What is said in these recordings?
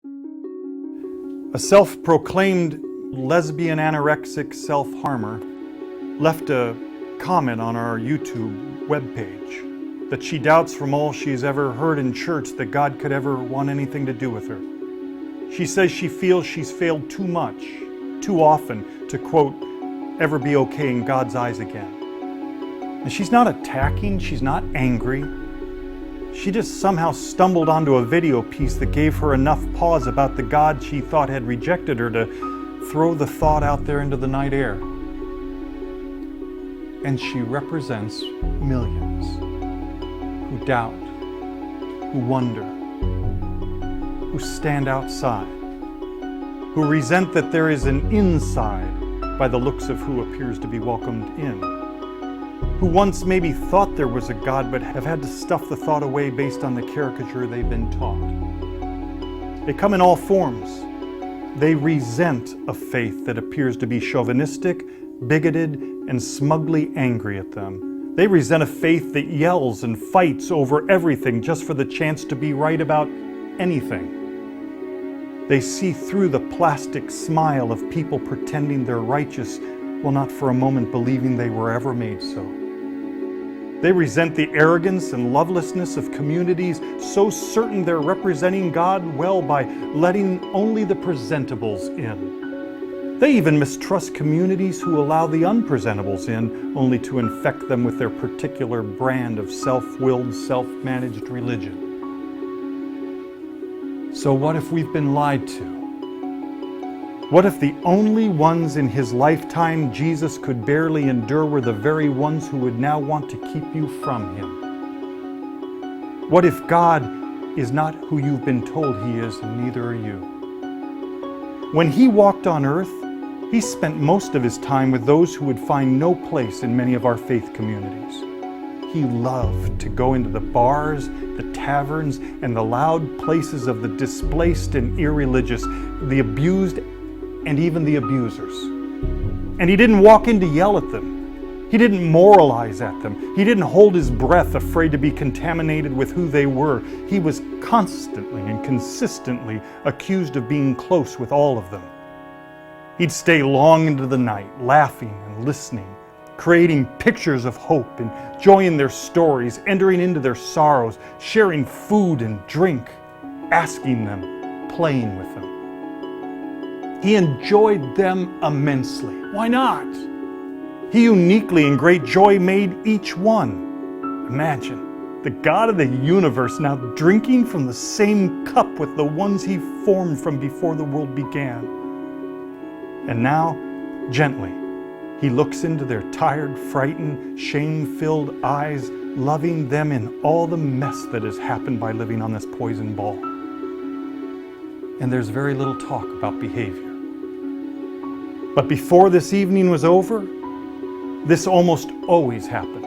A self-proclaimed lesbian anorexic self-harmer left a comment on our YouTube webpage that she doubts from all she's ever heard in church that God could ever want anything to do with her. She says she feels she's failed too much, too often, to, quote, ever be okay in God's eyes again. And she's not attacking, she's not angry. She just somehow stumbled onto a video piece that gave her enough pause about the God she thought had rejected her to throw the thought out there into the night air. And she represents millions who doubt, who wonder, who stand outside, who resent that there is an inside by the looks of who appears to be welcomed in, who once maybe thought there was a God but have had to stuff the thought away based on the caricature they've been taught. They come in all forms. They resent a faith that appears to be chauvinistic, bigoted, and smugly angry at them. They resent a faith that yells and fights over everything just for the chance to be right about anything. They see through the plastic smile of people pretending they're righteous while not for a moment believing they were ever made so. They resent the arrogance and lovelessness of communities so certain they're representing God well by letting only the presentables in. They even mistrust communities who allow the unpresentables in, only to infect them with their particular brand of self-willed, self-managed religion. So what if we've been lied to? What if the only ones in his lifetime Jesus could barely endure were the very ones who would now want to keep you from him? What if God is not who you've been told he is, and neither are you? When he walked on earth, he spent most of his time with those who would find no place in many of our faith communities. He loved to go into the bars, the taverns, and the loud places of the displaced and irreligious, the abused, and even the abusers. And he didn't walk in to yell at them. He didn't moralize at them. He didn't hold his breath afraid to be contaminated with who they were. He was constantly and consistently accused of being close with all of them. He'd stay long into the night, laughing and listening, creating pictures of hope, enjoying their stories, entering into their sorrows, sharing food and drink, asking them, playing with them. He enjoyed them immensely. Why not? He uniquely in great joy made each one. Imagine the God of the universe now drinking from the same cup with the ones he formed from before the world began. And now, gently, he looks into their tired, frightened, shame-filled eyes, loving them in all the mess that has happened by living on this poison ball. And there's very little talk about behavior. But before this evening was over, this almost always happened.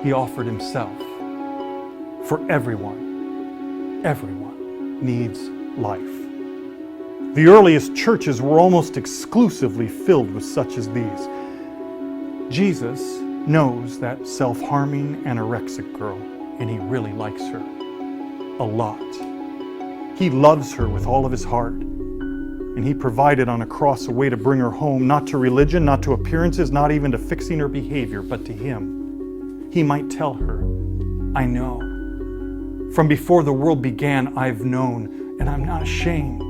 He offered himself for everyone. Everyone needs life. The earliest churches were almost exclusively filled with such as these. Jesus knows that self-harming anorexic girl, and he really likes her a lot. He loves her with all of his heart, and he provided on a cross a way to bring her home, not to religion, not to appearances, not even to fixing her behavior, but to him. He might tell her, I know. From before the world began, I've known, and I'm not ashamed.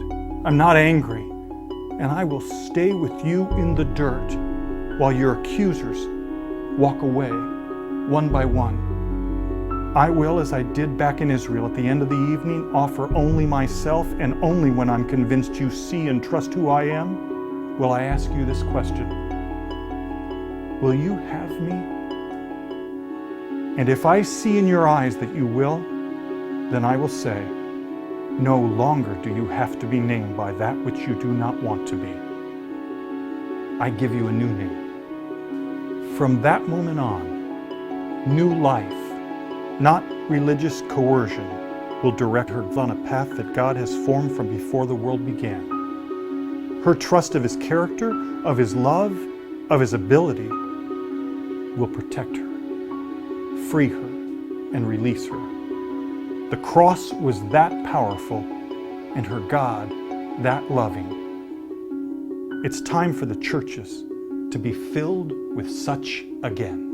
I'm not angry, and I will stay with you in the dirt while your accusers walk away one by one. I will, as I did back in Israel at the end of the evening, offer only myself, and only when I'm convinced you see and trust who I am, will I ask you this question. Will you have me? And if I see in your eyes that you will, then I will say, no longer do you have to be named by that which you do not want to be. I give you a new name. From that moment on, new life, not religious coercion, will direct her on a path that God has formed from before the world began. Her trust of his character, of his love, of his ability, will protect her, free her, and release her. The cross was that powerful and her God that loving. It's time for the churches to be filled with such again.